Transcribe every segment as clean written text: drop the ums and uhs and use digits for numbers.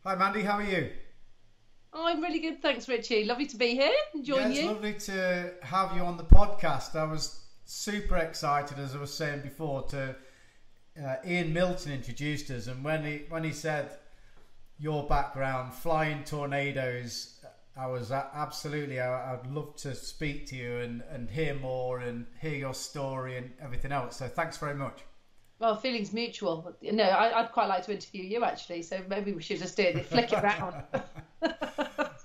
Hi Mandy, how are you? Oh, I'm really good, thanks, Richie. Lovely to be here and Yeah, join it's you. lovely to have you on the podcast. I was super excited, as I was saying before, to Ian Milton introduced us, and when he said your background, flying tornadoes, I was absolutely. I'd love to speak to you and hear more and hear your story and everything else. So thanks very much. Well, feelings mutual. No, I'd quite like to interview you actually, so maybe we should just do it, flick it round.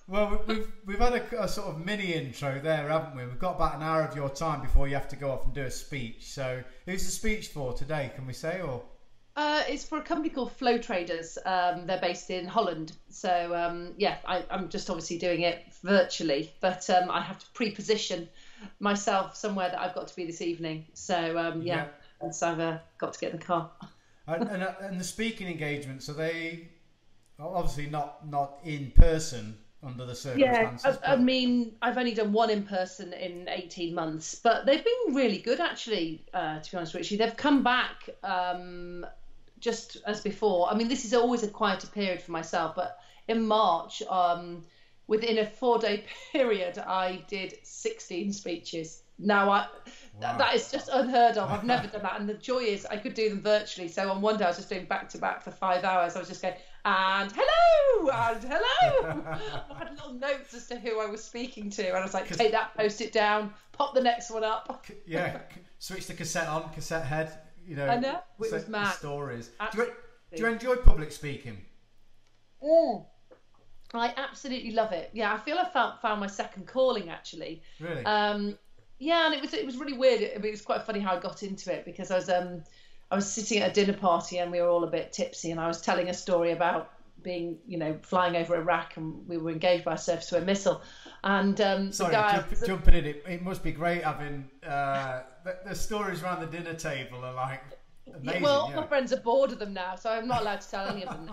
Well, we've had a sort of mini intro there, haven't we? We've got about an hour of your time before you have to go off and do a speech. So, who's the speech for today? Can we say or? It's for a company called Flow Traders. They're based in Holland. So, yeah, I'm just obviously doing it virtually, but I have to pre-position myself somewhere that I've got to be this evening. So, yeah, Yeah. and so I've got to get in the car. And the speaking engagements, are they obviously not in person under the Yeah, circumstances? I But mean, I've only done one in person in 18 months, but they've been really good actually, to be honest, Richie. They've come back just as before. I mean, this is always a quieter period for myself, but in March, within a 4-day period, I did 16 speeches. Now, wow. that is just unheard of. I've never done that. And the joy is I could do them virtually. So on one day, I was just doing back to back for 5 hours. I was just going, and hello, and hello. I had little notes as to who I was speaking to. And I was like, take that, post it down, pop the next one up. Yeah, switch the cassette on, cassette head. You know, I know. It was the mad. stories. Absolutely. Do you enjoy public speaking? Mm. I absolutely love it. Yeah, I feel I found my second calling actually. Really? Yeah, and it was really weird. It was quite funny how I got into it because I was sitting at a dinner party and we were all a bit tipsy and I was telling a story about being, flying over Iraq and we were engaged by a surface to a missile. And the Sorry, guy, jumping in. It must be great having the stories around the dinner table are like yeah, amazing. well, all Yeah. my friends are bored of them now, so I'm not allowed to tell any of them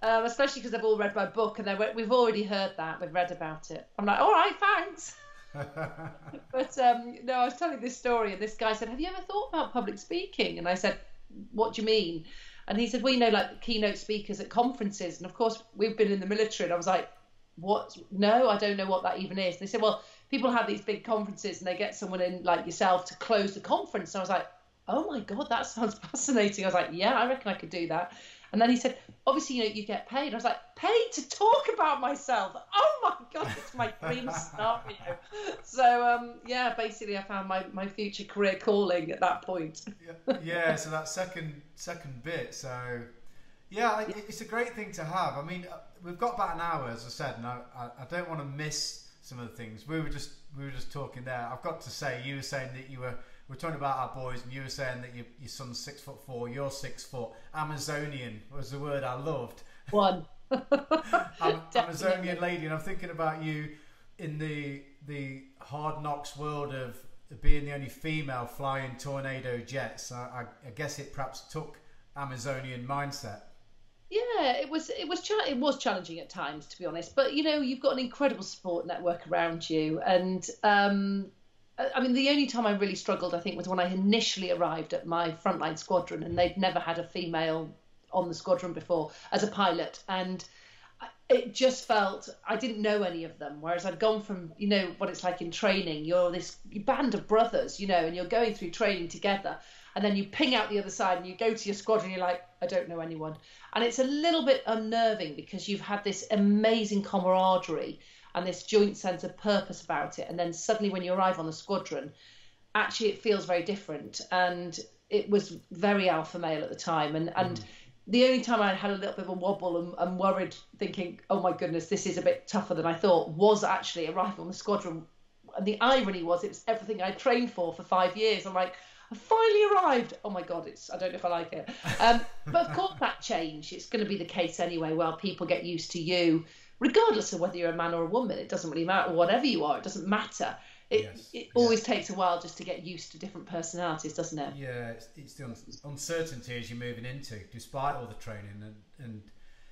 now. Especially because they've all read my book and we've already heard that, we've read about it. I'm like, all right, thanks. But no, I was telling this story, and this guy said, "Have you ever thought about public speaking?" And I said, "What do you mean?" And he said, "We know like keynote speakers at conferences, and of course we've been in the military." And I was like, "What? No, I don't know what that even is." And they said, "Well, people have these big conferences, and they get someone in like yourself to close the conference." And I was like, "Oh my God, that sounds fascinating." I was like, "Yeah, I reckon I could do that." And then he said, "Obviously, you get paid." I was like, "Paid to talk about myself? Oh my God, it's my dream scenario." So, yeah, basically I found my future career calling at that point. Yeah. So that second bit. So yeah, it's a great thing to have. I mean, we've got about an hour, as I said, and I don't want to miss some of the things. We were just talking there. I've got to say, you were saying that we're talking about our boys, and you were saying that your son's 6'4", you're 6 foot. Amazonian was the word I loved. One. Amazonian lady, and I'm thinking about you in the hard knocks world of being the only female flying tornado jets. I guess it perhaps took Amazonian mindset. Yeah, it was challenging at times, to be honest. But you've got an incredible support network around you, and I mean, the only time I really struggled, I think, was when I initially arrived at my frontline squadron, and they'd never had a female on the squadron before as a pilot, and it just felt I didn't know any of them. Whereas I'd gone from, what it's like in training. You're this band of brothers, and you're going through training together, and then you ping out the other side and you go to your squadron. You're like, I don't know anyone, and it's a little bit unnerving because you've had this amazing camaraderie and this joint sense of purpose about it. And then suddenly when you arrive on the squadron, actually it feels very different. And it was very alpha male at the time. And the only time I had a little bit of a wobble and worried, thinking, oh my goodness, this is a bit tougher than I thought, was actually arriving on the squadron. And the irony was it was everything I trained for 5 years. I'm like, I finally arrived. Oh my God, I don't know if I like it. But of course that changed. It's going to be the case anyway, where people get used to you regardless of whether you're a man or a woman. It doesn't really matter. Whatever you are, it doesn't matter. It always takes a while just to get used to different personalities, doesn't it? Yeah, it's the uncertainty as you're moving into, despite all the training and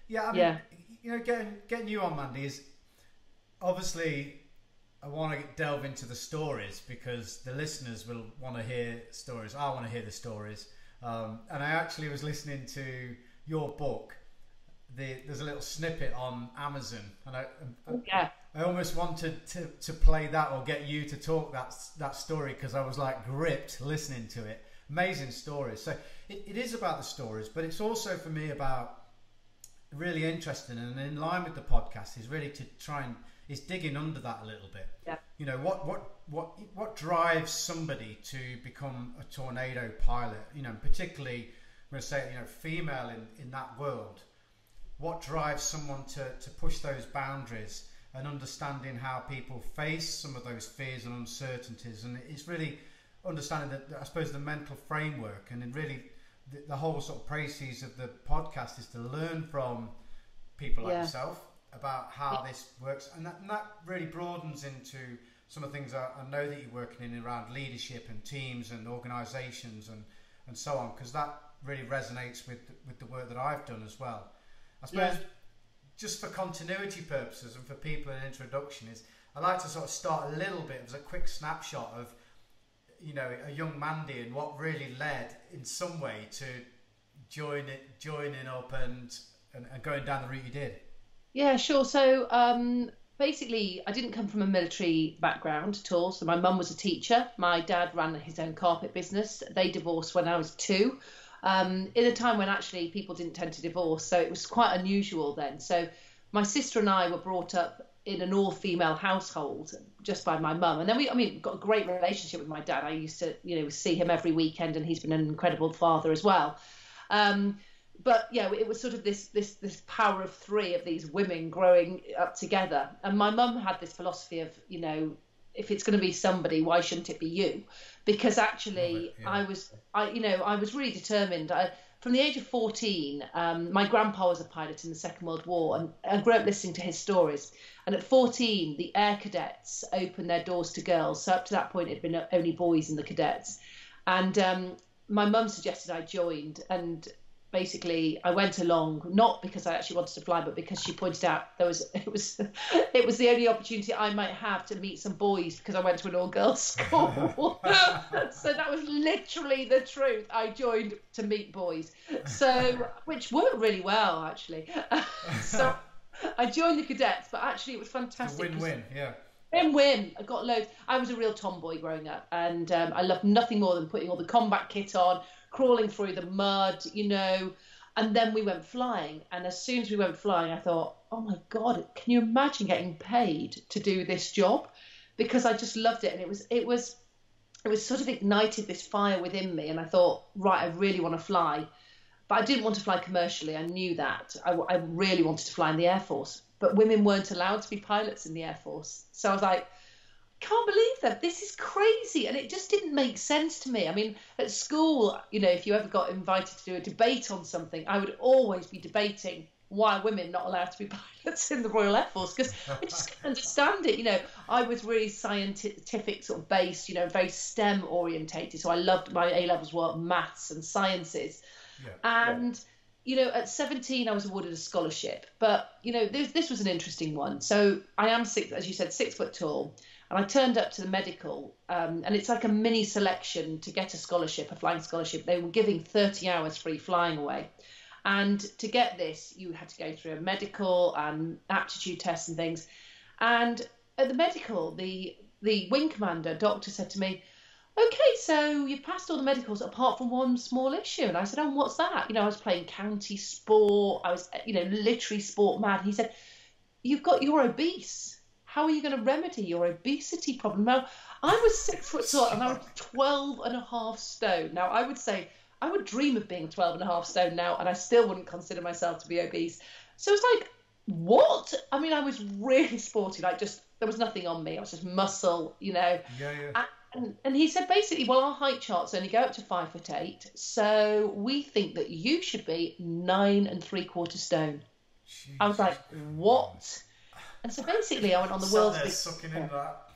yeah. I mean, getting you on, Mandy, is obviously I want to delve into the stories because the listeners will want to hear stories. I want to hear the stories, and I actually was listening to your book, there's a little snippet on Amazon, and Yeah. I almost wanted to play that or get you to talk that story, because I was like gripped listening to it. Amazing stories. So it is about the stories, but it's also for me about really interesting and in line with the podcast is really to try and is digging under that a little bit. Yeah. You know, what drives somebody to become a tornado pilot? You know, particularly I'm going to say, you know, female in that world. What drives someone to push those boundaries and understanding how people face some of those fears and uncertainties? And it's really understanding that, I suppose, the mental framework, and then really the whole sort of précis of the podcast is to learn from people like yourself about how this works, and that really broadens into some of the things I know that you're working in around leadership and teams and organisations and so on, because that really resonates with the work that I've done as well. I suppose just for continuity purposes and for people in introduction is I like to sort of start a little bit as a quick snapshot of, you know, a young Mandy and what really led in some way to joining up and going down the route you did. Yeah, sure. So basically, I didn't come from a military background at all. So my mum was a teacher. My dad ran his own carpet business. They divorced when I was 2. In a time when actually people didn't tend to divorce, so it was quite unusual then. So my sister and I were brought up in an all-female household just by my mum, and then we got a great relationship with my dad. I used to, you know, see him every weekend, and he's been an incredible father as well. But yeah, it was sort of this power of 3 of these women growing up together. And my mum had this philosophy of, you know, if it's going to be somebody, why shouldn't it be you? Because actually, I was really determined. From the age of 14, my grandpa was a pilot in the Second World War, and I grew up listening to his stories. And at 14, the air cadets opened their doors to girls. So up to that point, it had been only boys in the cadets. And my mum suggested I joined, and basically I went along, not because I actually wanted to fly, but because she pointed out it was the only opportunity I might have to meet some boys, because I went to an all-girls school. So that was literally the truth. I joined to meet boys, so which worked really well actually. So I joined the cadets, but actually it was fantastic. It's a win-win, yeah. Win-win. I got loads. I was a real tomboy growing up, and I loved nothing more than putting all the combat kit on, crawling through the mud, you know. And then we went flying, and as soon as we went flying, I thought, oh my God, can you imagine getting paid to do this job? Because I just loved it, and it was sort of ignited this fire within me, and I thought, right, I really want to fly. But I didn't want to fly commercially. I knew that. I really wanted to fly in the Air Force. But women weren't allowed to be pilots in the Air Force. So I was like, can't believe that. This is crazy. And it just didn't make sense to me. I mean, at school, you know, if you ever got invited to do a debate on something, I would always be debating why are women not allowed to be pilots in the Royal Air Force, because I just couldn't understand it. You know, I was really scientific sort of based, you know, very STEM orientated. So I loved my A-levels were maths and sciences. You know, at 17, I was awarded a scholarship. But, you know, this was an interesting one. So I am, as you said, 6 foot tall. And I turned up to the medical, and it's like a mini selection to get a scholarship, a flying scholarship. They were giving 30 hours free flying away. And to get this, you had to go through a medical and aptitude tests and things. And at the medical, the wing commander, doctor, said to me, okay, so you've passed all the medicals apart from one small issue. And I said, oh, what's that? You know, I was playing county sport. I was, you know, literally sport mad. He said, you're obese. How are you going to remedy your obesity problem? Now, I was 6 foot tall and I was 12 and a half stone. Now, I would say I would dream of being 12 and a half stone now, and I still wouldn't consider myself to be obese. So it's like, what? I mean, I was really sporty. Like, just, there was nothing on me. I was just muscle, you know. Yeah. And he said, basically, well, our height charts only go up to 5'8", so we think that you should be 9 3/4 stone. Jesus. I was like, what? And so basically, I went on the world's biggest. Sucking in that.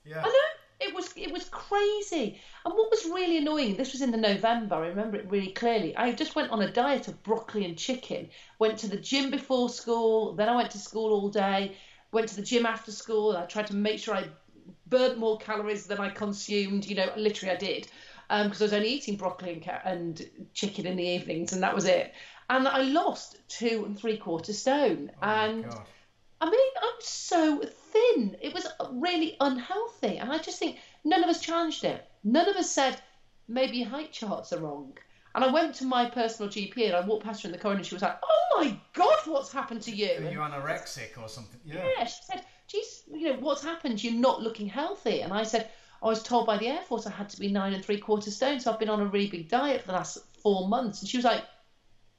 Yeah. I know, it was crazy. And what was really annoying, this was in the November, I remember it really clearly. I just went on a diet of broccoli and chicken, went to the gym before school, then I went to school all day, went to the gym after school, and I tried to make sure I burnt more calories than I consumed. You know, literally I did, because I was only eating broccoli and chicken in the evenings, and that was it. and I lost 2 3/4 stone. Oh And my God. I mean, I'm so thin. It was really unhealthy. And I just think none of us challenged it. None of us said, maybe your height charts are wrong. And I went to my personal GP and I walked past her in the corridor and she was like, oh my God, what's happened to you? Are you anorexic or something? Yeah, she said, geez, what's happened? You're not looking healthy. And I said, I was told by the Air Force I had to be 9 3/4 stone. So I've been on a really big diet for the last 4 months. And she was like,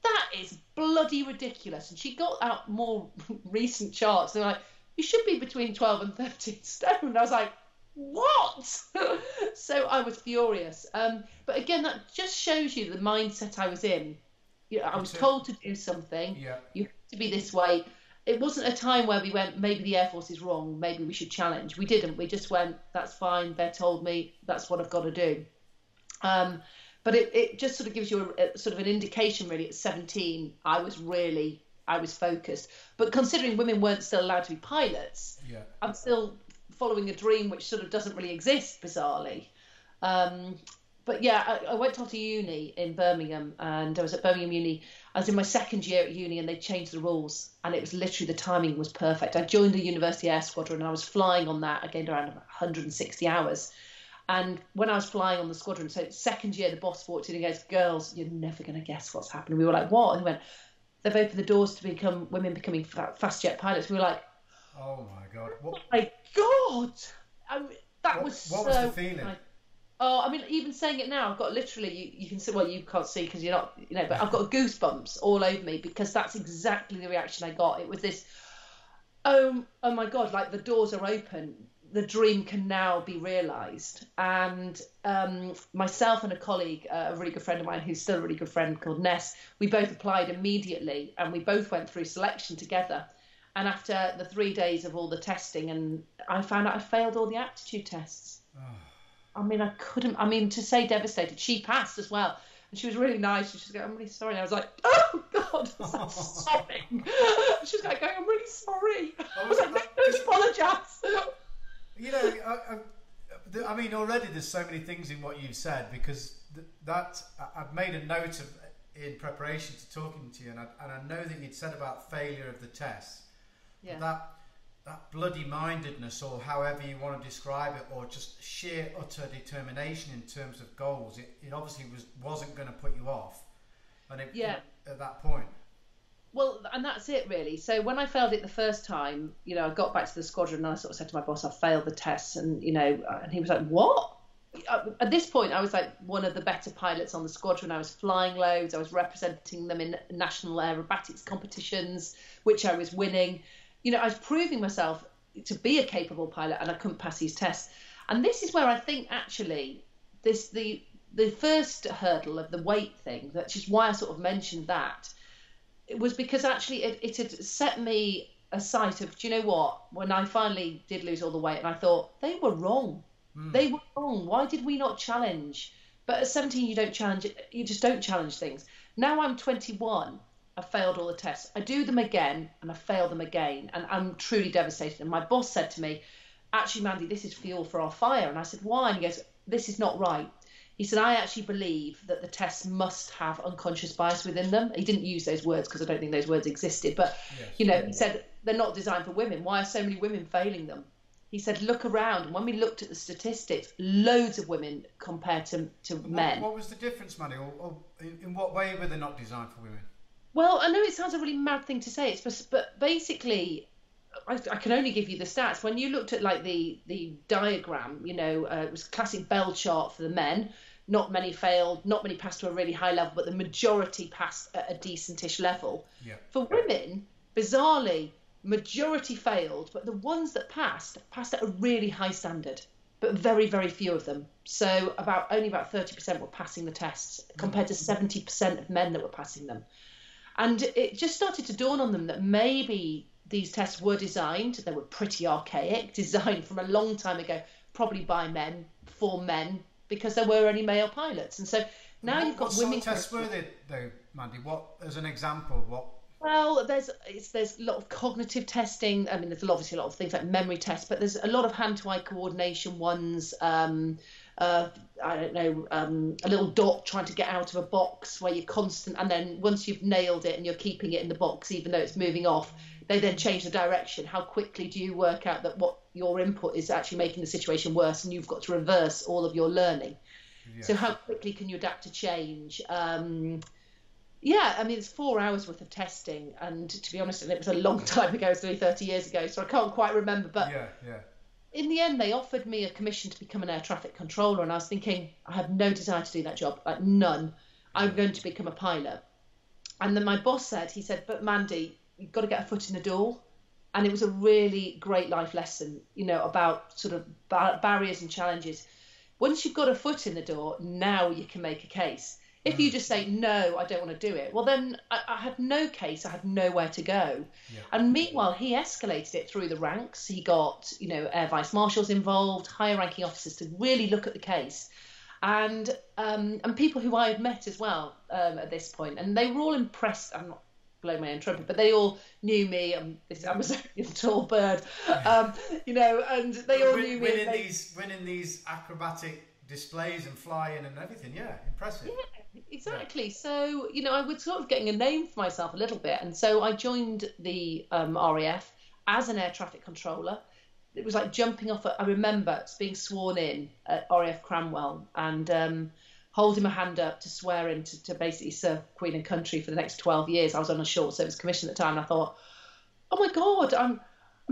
that is bloody ridiculous. And she got out more recent charts. They're like, you should be between 12 and 13 stone. And I was like, what? So I was furious. But again, that just shows you the mindset I was in. I was told to do something. Yeah. You have to be this way. It wasn't a time where we went, maybe the Air Force is wrong. Maybe we should challenge. We didn't. We just went, that's fine. They told me that's what I've got to do. But it just sort of gives you a sort of an indication, really. At 17, I was focused. But considering women weren't still allowed to be pilots, Yeah. I'm still following a dream which sort of doesn't really exist, bizarrely. But yeah, I went off to uni in Birmingham, and I was at Birmingham Uni. I was in my second year at uni, and they changed the rules, and it was literally, the timing was perfect. I joined the University Air Squadron, and I was flying on that. I gained around 160 hours. And when I was flying on the squadron, so second year, the boss walked in and goes, girls, you're never going to guess what's happened. We were like, what? And he went, they've opened the doors to become women becoming fast jet pilots. We were like, oh my God. oh my God. What was the feeling? I mean, even saying it now, I've got literally, you can see, well, you can't see because you're not, but I've got goosebumps all over me, because that's exactly the reaction I got. It was this, oh my God, like the doors are open. The dream can now be realised. And myself and a colleague, a really good friend of mine, who's still a really good friend, called Ness, we both applied immediately, and we both went through selection together. And after the 3 days of all the testing, and I found out I failed all the aptitude tests. Oh. I mean, to say devastated, she passed as well. And she was really nice. She was going, I'm really sorry. And I was like, oh God, I'm sobbing. She was like, I'm really sorry. I was like, don't apologise. I mean, already there's so many things in what you've said, because I've made a note of in preparation to talking to you, and I know that you'd said about failure of the test. Yeah. That bloody mindedness, or however you want to describe it, or just sheer utter determination in terms of goals, it obviously wasn't going to put you off. And at that point. Well, and that's it really. So when I failed it the first time, I got back to the squadron and I sort of said to my boss, I failed the tests, and and he was like, what? At this point, I was like one of the better pilots on the squadron. I was flying loads. I was representing them in national aerobatics competitions, which I was winning. I was proving myself to be a capable pilot, and I couldn't pass these tests. And this is where I think actually the first hurdle of the weight thing, that's just why I sort of mentioned that, it was because actually it had set me a sight of, do you know what, when I finally did lose all the weight, and I thought, they were wrong. They were wrong. Why did we not challenge? But at 17, you don't challenge it. You just don't challenge things. Now I'm 21. I failed all the tests. I do them again, and I fail them again, and I'm truly devastated. And my boss said to me, actually, Mandy, this is fuel for our fire. And I said, why? And he goes, this is not right. He said, I actually believe that the tests must have unconscious bias within them. He didn't use those words because I don't think those words existed. But, yes. He said, they're not designed for women. Why are so many women failing them? He said, look around. And when we looked at the statistics, loads of women compared to men. What was the difference, Mandy? Or in what way were they not designed for women? Well, I know it sounds a really mad thing to say, but basically, I can only give you the stats. When you looked at like the diagram, it was a classic bell chart for the men. Not many failed, not many passed to a really high level, but the majority passed at a decentish level. Yeah. For women, bizarrely, majority failed, but the ones that passed at a really high standard, but very, very few of them. So only about 30% were passing the tests, compared to 70% of men that were passing them. And it just started to dawn on them that maybe these tests were designed, they were pretty archaic, designed from a long time ago, probably by men, for men, because there were only male pilots. And so now you've got women. What sort of tests were they, though, Mandy? What, as an example, what? Well, there's a lot of cognitive testing. I mean, there's obviously a lot of things like memory tests, but there's a lot of hand-to-eye coordination ones, I don't know, a little dot trying to get out of a box where you're constant, and then once you've nailed it and you're keeping it in the box, even though it's moving off, they then change the direction. How quickly do you work out that what your input is actually making the situation worse, and you've got to reverse all of your learning? Yes. So how quickly can you adapt to change? Yeah, I mean, it's 4 hours worth of testing, and to be honest, and it was a long time ago, it's nearly 30 years ago, so I can't quite remember, but in the end, they offered me a commission to become an air traffic controller, and I was thinking, I have no desire to do that job, like none. I'm going to become a pilot. And then my boss said, he said, but Mandy, you've got to get a foot in the door. And it was a really great life lesson, you know, about sort of barriers and challenges. Once you've got a foot in the door, now you can make a case. If you just say, no, I don't want to do it, well, then I had no case. I had nowhere to go. Yeah. And meanwhile, he escalated it through the ranks. He got, you know, air vice marshals involved, higher ranking officers to really look at the case. And people who I had met as well at this point. And they were all impressed. I'm not blowing my own trumpet, but they all knew me. I was a tall bird, you know, and they all knew me. Winning these acrobatic displays and flying and everything, impressive. Yeah, exactly. Yeah. So, you know, I was sort of getting a name for myself a little bit, and so I joined the RAF as an air traffic controller. It was like jumping off. I remember being sworn in at RAF Cranwell and holding my hand up to swear in to basically serve Queen and Country for the next 12 years. I was on a short service commission at the time, and I thought, oh my God, I'm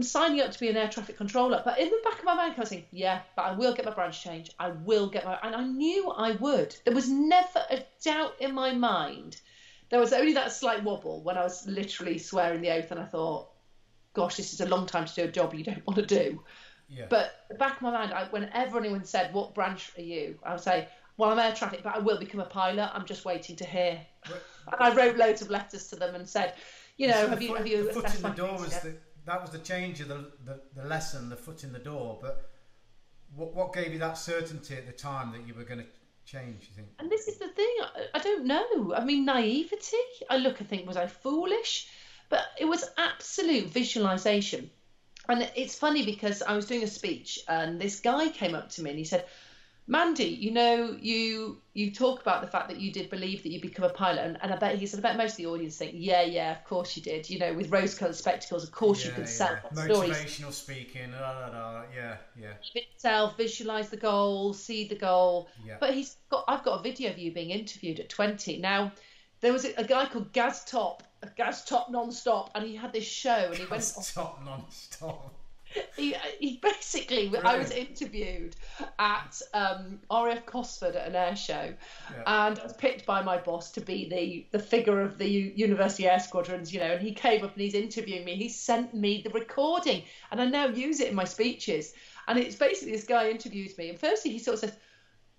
signing up to be an air traffic controller. But in the back of my mind, I was thinking, yeah, but I will get my branch change. I will get my... And I knew I would. There was never a doubt in my mind. There was only that slight wobble when I was literally swearing the oath, and I thought, gosh, this is a long time to do a job you don't want to do. Yeah. But the back of my mind, whenever anyone said, what branch are you? I would say, well, I'm air traffic, but I will become a pilot. I'm just waiting to hear. And I wrote loads of letters to them and said, you know, so have you the foot in the door was that was the change of the lesson, the foot in the door. But what gave you that certainty at the time that you were going to change, you think? And this is the thing, I don't know. I mean, naivety. I think, was I foolish? But it was absolute visualization. And it's funny because I was doing a speech and this guy came up to me and he said, Mandy, you know, you talk about the fact that you did believe that you'd become a pilot, and I bet he said, I bet most of the audience think, yeah, of course you did. You know, with rose-coloured spectacles, of course you could sell motivational stories. Speaking, visualize the goal, see the goal. Yeah. But I've got a video of you being interviewed at 20. Now, there was a guy called Gaz Top Non-Stop, and he had this show, and he went Top Non-Stop. He basically, brilliant. I was interviewed at RAF Cosford at an air show, and I was picked by my boss to be the figure of the University Air Squadrons, you know, and he came up and he's interviewing me. He sent me the recording, and I now use it in my speeches. And it's basically this guy interviews me, and firstly he sort of says,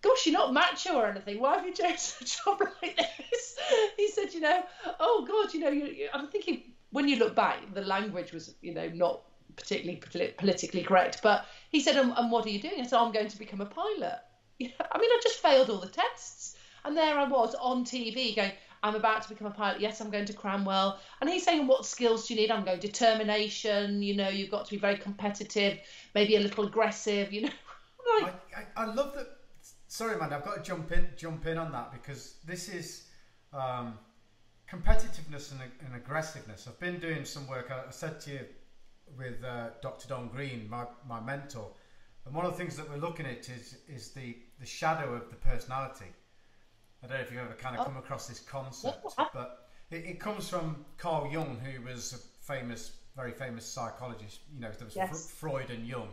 gosh, you're not macho or anything. Why have you chosen a job like this? He said, you know, oh God, you know, I'm thinking, when you look back, the language was, you know, not particularly politically correct, but he said, and what are you doing? I said, I'm going to become a pilot. I mean, I just failed all the tests, and there I was on TV going, I'm about to become a pilot. Yes, I'm going to Cranwell. And he's saying, what skills do you need? I'm going, determination, you know, you've got to be very competitive, maybe a little aggressive, you know. Like, I love that. Sorry, man, I've got to jump in on that, because this is competitiveness and aggressiveness. I've been doing some work, I said to you, with Dr. Don Green, my mentor, and one of the things that we're looking at is the shadow of the personality. I don't know if you've ever kind of come across this concept, but it comes from Carl Jung, who was a very famous psychologist. You know, there was Freud and Jung.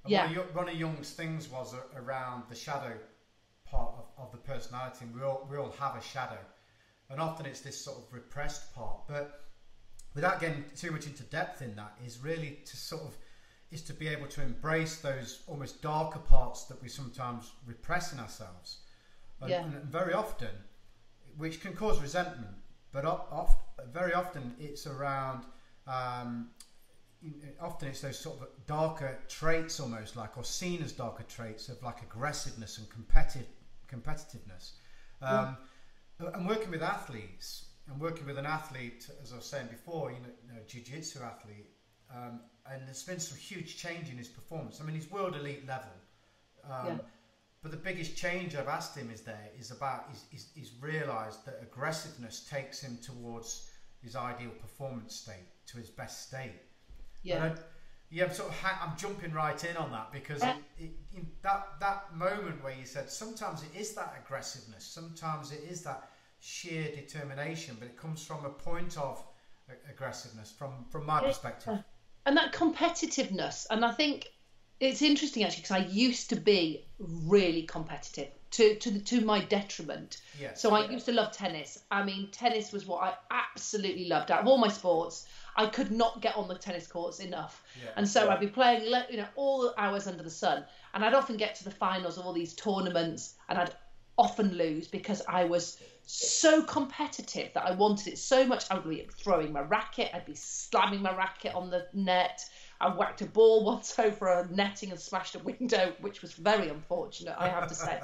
And one of Jung's things was around the shadow part of the personality, and we all have a shadow, and often it's this sort of repressed part, but without getting too much into depth in that, is really to be able to embrace those almost darker parts that we sometimes repress in ourselves, and very often, which can cause resentment, but very often it's around often it's those sort of darker traits, almost like, or seen as darker traits of like aggressiveness and competitiveness. And working with athletes, and working with an athlete, as I was saying before, you know, jiu-jitsu athlete, and there's been some huge change in his performance. I mean, he's world elite level, But the biggest change I've asked him is realised that aggressiveness takes him towards his ideal performance state, to his best state. Yeah. I'm jumping right in on that because that moment where you said sometimes it is that aggressiveness, sometimes it is that sheer determination, but it comes from a point of aggressiveness from my perspective. And that competitiveness, and I think it's interesting actually because I used to be really competitive to my detriment. Yes. So I used to love tennis. I mean, tennis was what I absolutely loved. Out of all my sports, I could not get on the tennis courts enough. Yeah. And so I'd be playing, all the hours under the sun. And I'd often get to the finals of all these tournaments and I'd often lose because I was so competitive that I wanted it so much. I would be throwing my racket. I'd be slamming my racket on the net. I whacked a ball once over a netting and smashed a window, which was very unfortunate, I have to say.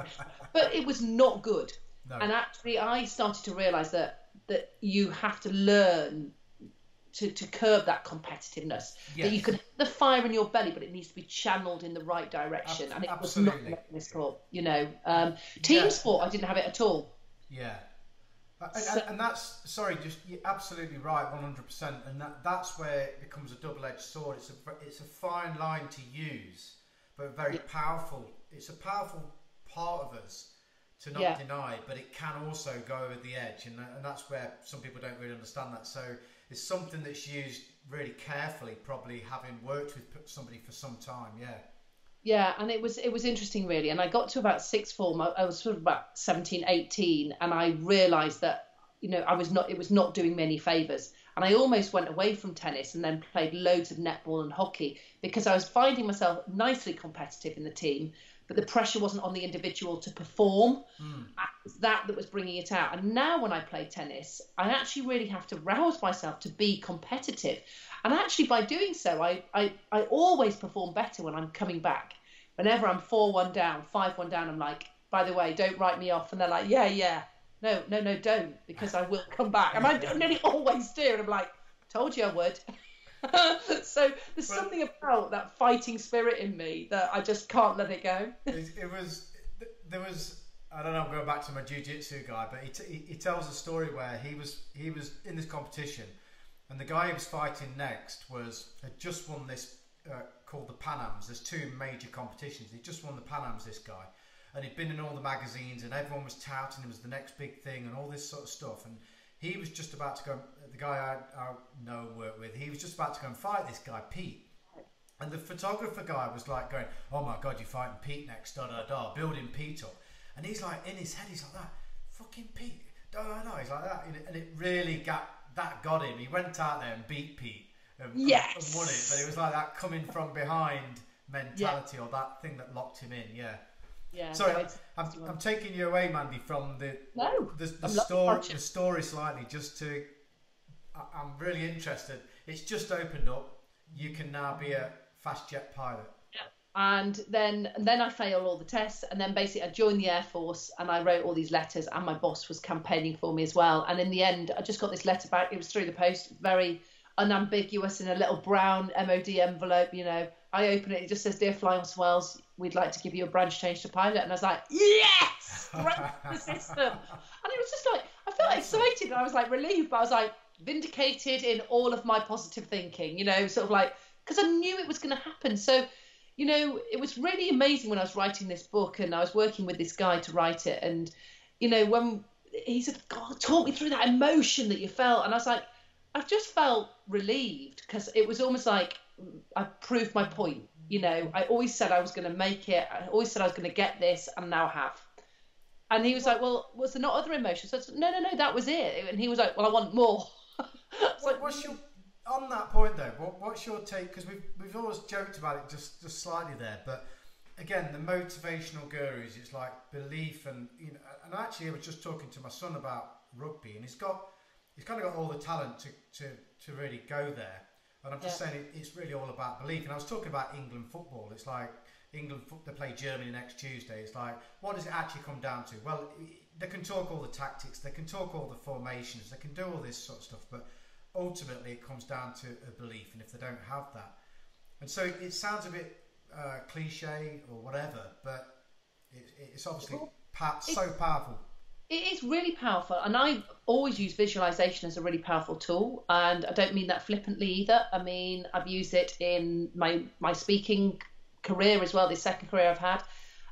But it was not good. No. And actually, I started to realise that you have to learn to curb that competitiveness. Yes. That you can have the fire in your belly, but it needs to be channeled in the right direction. And it absolutely. Was not in this sport, Team sport, I didn't have it at all. Yeah. And that's, you're absolutely right, 100%. And that's where it becomes a double-edged sword. It's a fine line to use, but very powerful. It's a powerful part of us to not deny, but it can also go over the edge. And that's where some people don't really understand that. So it's something that's used really carefully, probably having worked with somebody for some time. Yeah. Yeah, and it was interesting really, and I got to about sixth form. I was sort of about 17, 18, and I realised that it was not doing me any favours, and I almost went away from tennis and then played loads of netball and hockey because I was finding myself nicely competitive in the team, but the pressure wasn't on the individual to perform. It was that was bringing it out. And now when I play tennis, I actually really have to rouse myself to be competitive. And actually, by doing so, I always perform better when I'm coming back. Whenever I'm 4-1 down, 5-1 down, I'm like, by the way, don't write me off. And they're like, yeah. No, don't, because I will come back. And I nearly always do. And I'm like, told you I would. So there's something about that fighting spirit in me that I just can't let it go. There was, I don't know, I'm going back to my jiu-jitsu guy, but he tells a story where he was in this competition. And the guy he was fighting next had just won this called the Pan Ams. There's two major competitions. He just won the Pan Ams, this guy. And he'd been in all the magazines and everyone was touting him as the next big thing and all this sort of stuff. And he was just about to go, the guy I know and work with, he was just about to go and fight this guy, Pete. And the photographer guy was like going, oh my God, you're fighting Pete next, building Pete up. And he's like, in his head, he's like that, fucking Pete, he's like that. And it really got him. He went out there and beat Pete and won it, but it was like that coming from behind mentality or that thing that locked him in. Sorry, I'm taking you away, Mandy, from the story slightly. I'm really interested. It's just opened up. You can now be a fast jet pilot. And then I failed all the tests, and then basically I joined the Air Force and I wrote all these letters, and my boss was campaigning for me as well. And in the end, I just got this letter back. It was through the post, very unambiguous, in a little brown MOD envelope. I open it. It just says, "Dear Flying Swells, we'd like to give you a branch change to pilot." And I was like, "Yes!" The system. And it was just like, I felt excited and I was like relieved, but I was like vindicated in all of my positive thinking. Sort of like, because I knew it was going to happen. So. It was really amazing when I was writing this book and I was working with this guy to write it. And, when he said, God, talk me through that emotion that you felt. And I was like, I've just felt relieved because it was almost like I proved my point. I always said I was going to make it. I always said I was going to get this, and now I have. And he was like, well, was there not other emotions? So I said, no, that was it. And he was like, well, I want more. On that point though, what's your take? Because we've always joked about it just slightly there, but again, the motivational gurus, it's like belief and and actually I was just talking to my son about rugby, and he's kind of got all the talent to really go there, and I'm just saying it's really all about belief. And I was talking about England football. It's like they play Germany next Tuesday. It's like, what does it actually come down to? Well, they can talk all the tactics, they can talk all the formations, they can do all this sort of stuff, but ultimately it comes down to a belief. And if they don't have that, and so it sounds a bit cliche or whatever, but It's obviously so powerful. It is really powerful, and I always use visualization as a really powerful tool, and I don't mean that flippantly either. I mean, I've used it in my speaking career as well, this second career I've had,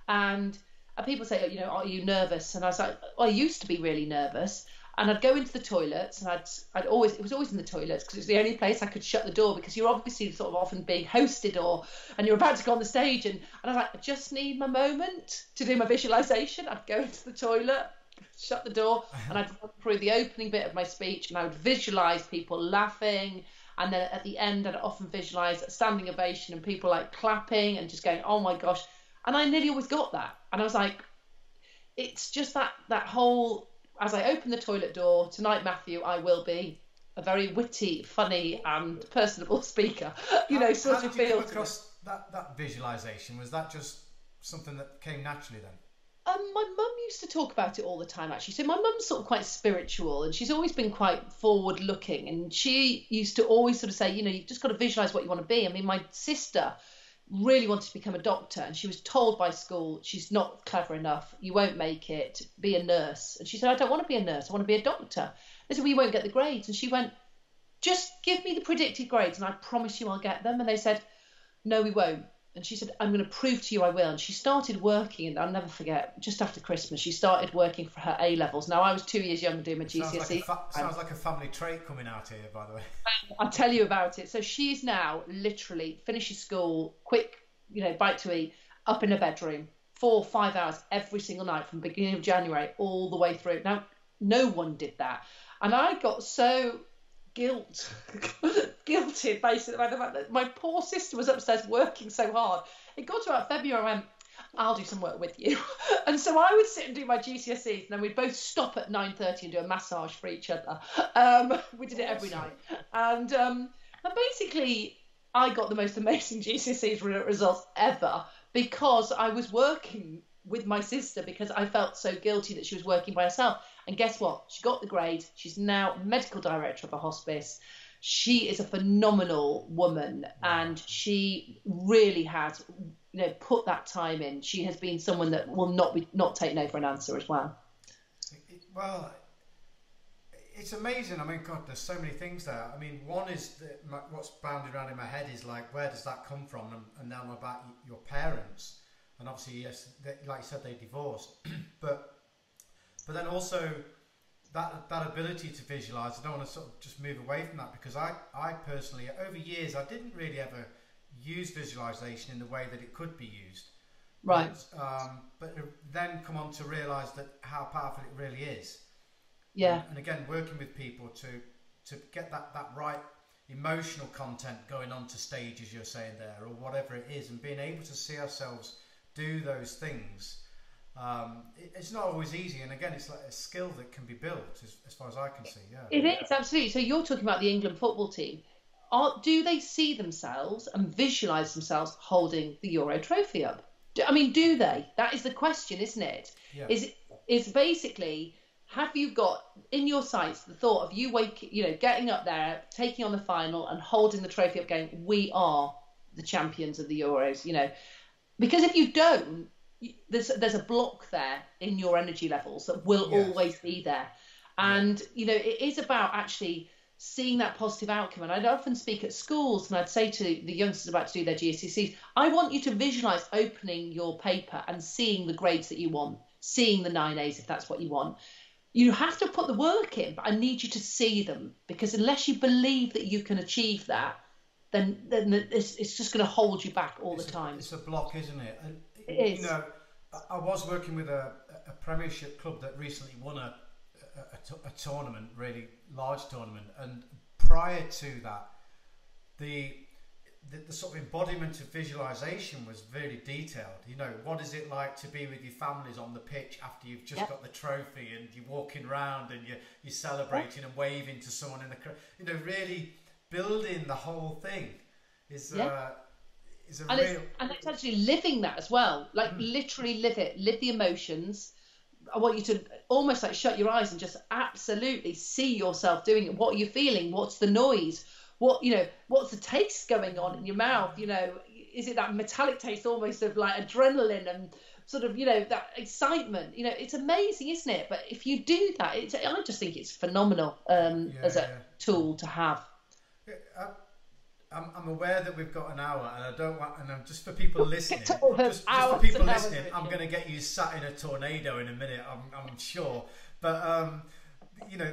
and people say, you know, are you nervous? And I was like, well, I used to be really nervous, and I'd go into the toilets, and it was always in the toilets because it was the only place I could shut the door, because you're obviously sort of often being hosted and you're about to go on the stage, and I was like, I just need my moment to do my visualization. I'd go into the toilet, shut the door, and I'd run through the opening bit of my speech, and I would visualize people laughing, and then at the end I'd often visualize a standing ovation and people like clapping and just going, oh my gosh. And I nearly always got that, and I was like, it's just that whole, as I open the toilet door tonight, Matthew, I will be a very witty, funny and personable speaker, you know, sort of feel. How did you come across that visualization? Was that just something that came naturally then? My mum used to talk about it all the time, actually. So my mum's sort of quite spiritual, and she's always been quite forward looking, and she used to always sort of say, you know, you've just got to visualize what you want to be. I mean, my sister really wanted to become a doctor, and she was told by school, she's not clever enough, you won't make it, be a nurse. And she said, I don't want to be a nurse, I want to be a doctor. They said, well, you won't get the grades. And she went, just give me the predicted grades and I promise you I'll get them. And they said, no, we won't. And she said, I'm going to prove to you I will. And she started working, and I'll never forget, just after Christmas, she started working for her A-levels. Now, I was 2 years younger doing my GCSE. Sounds like a family trait coming out here, by the way. I'll tell you about it. So she's now literally finishes school, quick, you know, bite to eat, up in her bedroom, 4 or 5 hours every single night from the beginning of January all the way through. Now, no one did that. And I got so guilted basically by the fact that my poor sister was upstairs working so hard. It got to about February, I went, I'll do some work with you. And so I would sit and do my GCSEs, and then we'd both stop at 9:30 and do a massage for each other. We did it every night. And basically I got the most amazing GCSEs results ever, because I was working with my sister, because I felt so guilty that she was working by herself. And guess what? She got the grade. She's now medical director of a hospice. She is a phenomenal woman, and she really has, you know, put that time in. She has been someone that will not take no for an answer as well. Well, it's amazing. I mean, God, there's so many things there. I mean, one is what's bounded around in my head is like, where does that come from? And now about your parents. And obviously, yes, like you said, they divorced. but then also that ability to visualize, I don't want to sort of just move away from that, because I personally, over years, I didn't really ever use visualization in the way that it could be used. Right. But then come on to realize that how powerful it really is. Yeah. And again, working with people to get that right emotional content going on to stage, as you're saying there, or whatever it is, and being able to see ourselves do those things. It's not always easy, and again, it's like a skill that can be built, as far as I can see. Yeah, it is, absolutely. So you're talking about the England football team. Do they see themselves and visualise themselves holding the Euro trophy up? Do they? That is the question, isn't it? Yeah. Is basically, have you got in your sights the thought of you getting up there, taking on the final and holding the trophy up, going, we are the champions of the Euros, you know? Because if you don't, there's a block there in your energy levels that will always be there. And, it is about actually seeing that positive outcome. And I'd often speak at schools, and I'd say to the youngsters about to do their GCSEs, I want you to visualise opening your paper and seeing the grades that you want, seeing the 9As if that's what you want. You have to put the work in, but I need you to see them, because unless you believe that you can achieve that, then it's just going to hold you back all the time. It's a block, isn't it? And, it is. I was working with a Premiership club that recently won a tournament, really large tournament, and prior to that, the sort of embodiment of visualization was very detailed. What is it like to be with your families on the pitch after you've just got the trophy, and you're walking around and you're celebrating and waving to someone in the crowd. Really building the whole thing is it's actually living that as well, like literally live the emotions. I want you to almost like shut your eyes and just absolutely see yourself doing it. What are you feeling? What's the noise? What's the taste going on in your mouth? is it that metallic taste almost of like adrenaline and sort of, you know, that excitement. You know, it's amazing, isn't it? But if you do that, I just think it's phenomenal as a tool to have. I'm aware that we've got an hour, and I don't want, and I'm just for people listening. Just for people listening, I'm going to get you sat in a tornado in a minute. I'm sure, but you know,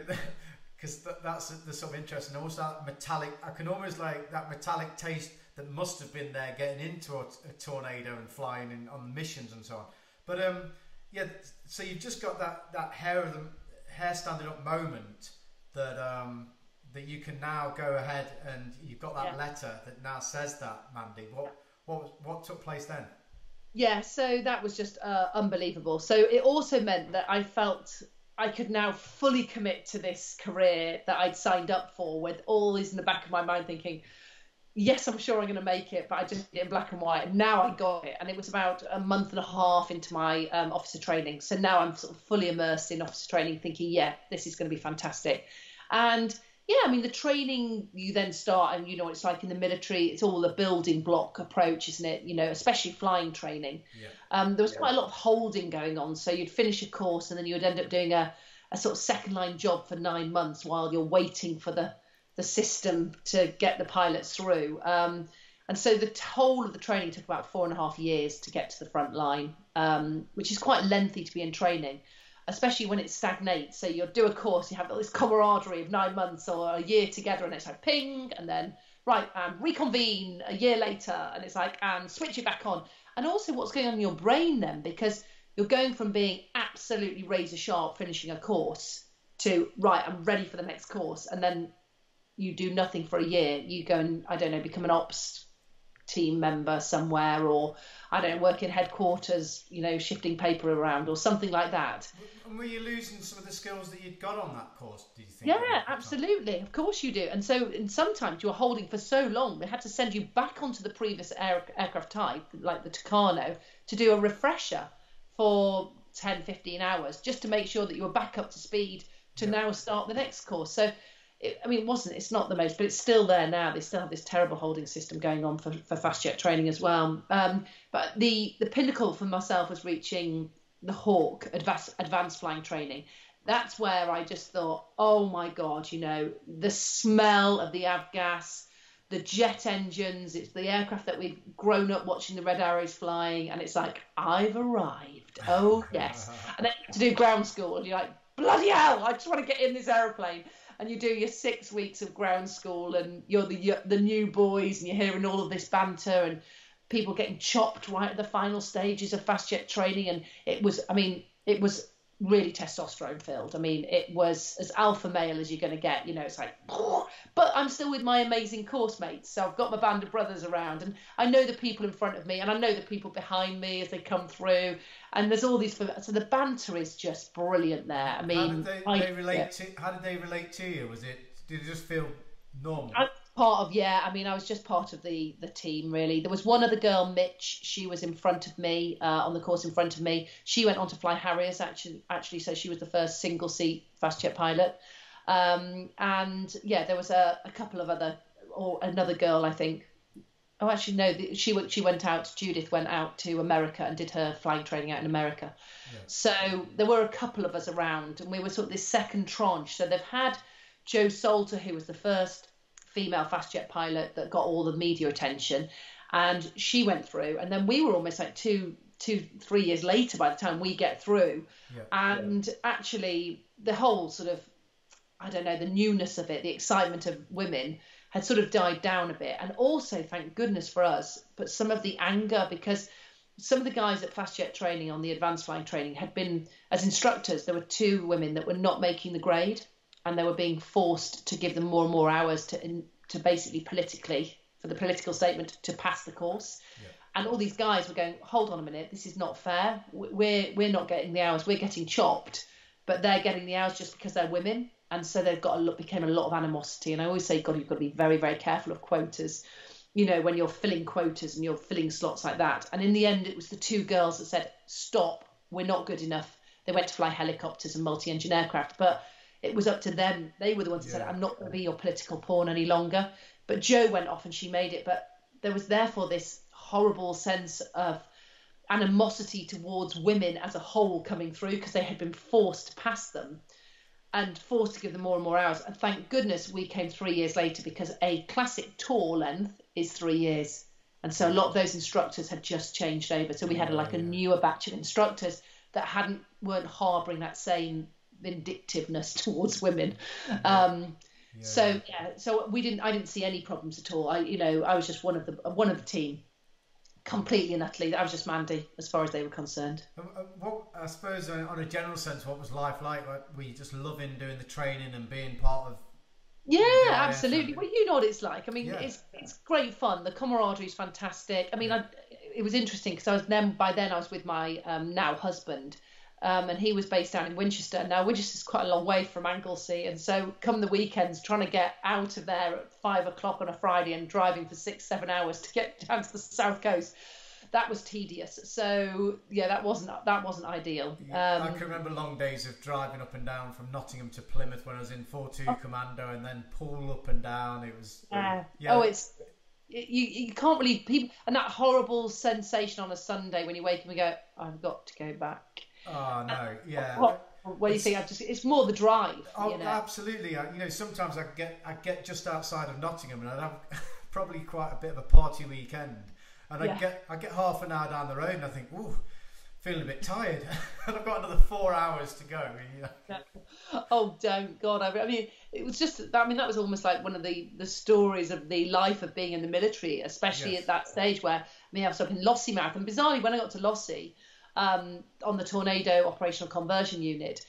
because that's the sort of interest, and also that metallic. I can almost like that metallic taste that must have been there getting into a tornado and flying on missions and so on. But yeah, so you've just got that hair standing up moment that you can now go ahead, and you've got that letter that now says that, Mandy. What took place then? Yeah, so that was just unbelievable. So it also meant that I felt I could now fully commit to this career that I'd signed up for, with all this in the back of my mind thinking, yes, I'm sure I'm going to make it, but I just did it in black and white. And now I got it. And it was about a month and a half into my officer training. So now I'm sort of fully immersed in officer training thinking, yeah, this is going to be fantastic. And yeah, I mean, the training you then start, and you know, it's like in the military, it's all a building block approach, isn't it? You know, especially flying training. Yeah. There was quite a lot of holding going on. So you'd finish a course and then you would end up doing a sort of second line job for 9 months while you're waiting for the system to get the pilots through. And so the whole of the training took about 4.5 years to get to the front line, which is quite lengthy to be in training, especially when it stagnates. So you'll do a course, you have all this camaraderie of 9 months or a year together, and it's like ping, and then reconvene a year later, and it's like, and switch it back on. And also what's going on in your brain then, because you're going from being absolutely razor sharp finishing a course to, right, I'm ready for the next course, and then you do nothing for a year. You go and, I don't know, become an ops team member somewhere, or I don't know, work in headquarters, you know, shifting paper around or something like that. And were you losing some of the skills that you'd got on that course, do you think? Yeah, absolutely. Of course you do. And so, and sometimes you're holding for so long, they had to send you back onto the previous aircraft type, like the Tucano, to do a refresher for 10, 15 hours, just to make sure that you were back up to speed to now start the next course. So, it's not the most, but it's still there now. They still have this terrible holding system going on for fast jet training as well. But the pinnacle for myself was reaching the Hawk advanced flying training. That's where I just thought, oh my God, you know, the smell of the avgas, the jet engines, it's the aircraft that we've grown up watching the Red Arrows flying, and it's like, I've arrived. Oh yes. And then to do ground school, and you're like, bloody hell, I just want to get in this aeroplane. And you do your 6 weeks of ground school, and you're the new boys, and you're hearing all of this banter and people getting chopped right at the final stages of fast jet training. And it was really testosterone filled. I mean, it was as alpha male as you're going to get, you know, it's like, but I'm still with my amazing course mates. So I've got my band of brothers around, and I know the people in front of me, and I know the people behind me as they come through. And there's all these, so the banter is just brilliant there. I mean, how did they relate to you? Did it just feel normal? I was just part of the team, really. There was one other girl, Mitch. She was in front of me, on the course in front of me. She went on to fly Harriers, actually, so she was the first single seat fast jet pilot. And yeah, there was a couple of another girl, I think. Oh, actually, no, she went out, Judith went out to America and did her flying training out in America. Yeah. So there were a couple of us around, and we were sort of this second tranche. So they've had Jo Salter, who was the first female fast jet pilot that got all the media attention, and she went through, and then we were almost like 3 years later by the time we get through. Actually the whole sort of, I don't know, the newness of it, the excitement of women had sort of died down a bit. And also, thank goodness for us, but some of the anger, because some of the guys at fast jet training on the advanced flying training had been, as instructors, there were 2 women that were not making the grade, and they were being forced to give them more and more hours to basically politically, for the political statement, to pass the course. Yeah. And all these guys were going, hold on a minute, this is not fair. We're not getting the hours, we're getting chopped, but they're getting the hours just because they're women. And so became a lot of animosity. And I always say, you've got to be very, very careful of quotas, you know, when you're filling quotas and you're filling slots like that. And in the end, it was the 2 girls that said, stop, we're not good enough. They went to fly helicopters and multi-engine aircraft, but it was up to them. They were the ones that said, I'm not going to be your political pawn any longer. But Jo went off and she made it. But there was therefore this horrible sense of animosity towards women as a whole coming through, because they had been forced past them and forced to give them more and more hours. And thank goodness we came 3 years later, because a classic tour length is 3 years. And so a lot of those instructors had just changed over. So we had a newer batch of instructors that weren't harbouring that same vindictiveness towards women. So I didn't see any problems at all. I was just one of the team, completely and utterly. I was just Mandy as far as they were concerned. What, I suppose, on a general sense, what was life like? Were you just loving doing the training and being part of? Yeah, absolutely. Well, you know what it's like. I mean, it's great fun. The camaraderie is fantastic. I mean, it was interesting because by then I was with my now husband, and he was based down in Winchester. Now Winchester's quite a long way from Anglesey, and so come the weekends, trying to get out of there at 5 o'clock on a Friday and driving for 6-7 hours to get down to the south coast, that was tedious. So yeah, that wasn't ideal. I can remember long days of driving up and down from Nottingham to Plymouth when I was in 4-2 Commando, and then pull up and down. It was you can't really, people, and that horrible sensation on a Sunday when you wake up and go, I've got to go back. Oh no, yeah. What do you think? It's more the drive. Oh, absolutely. Sometimes I get just outside of Nottingham and I'd have probably quite a bit of a party weekend, and I get half an hour down the road and I think, ooh, feeling a bit tired, and I've got another 4 hours to go. Oh, don't God! I mean, it was just. I mean, that was almost like one of the stories of the life of being in the military, especially at that stage where I was up in Lossiemouth, and bizarrely, when I got to Lossie, on the Tornado operational conversion unit,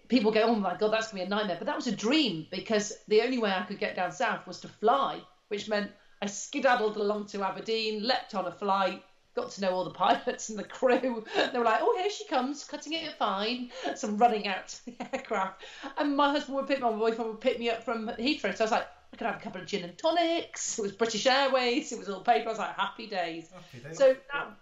people go, "Oh my God, that's gonna be a nightmare." But that was a dream, because the only way I could get down south was to fly, which meant I skedaddled along to Aberdeen, leapt on a flight, got to know all the pilots and the crew. They were like, "Oh, here she comes, cutting it fine." So I'm running out to the aircraft, and my boyfriend would pick me up from Heathrow. So I was like, I could have a couple of gin and tonics. It was British Airways. It was all paid for. I was like, happy days. So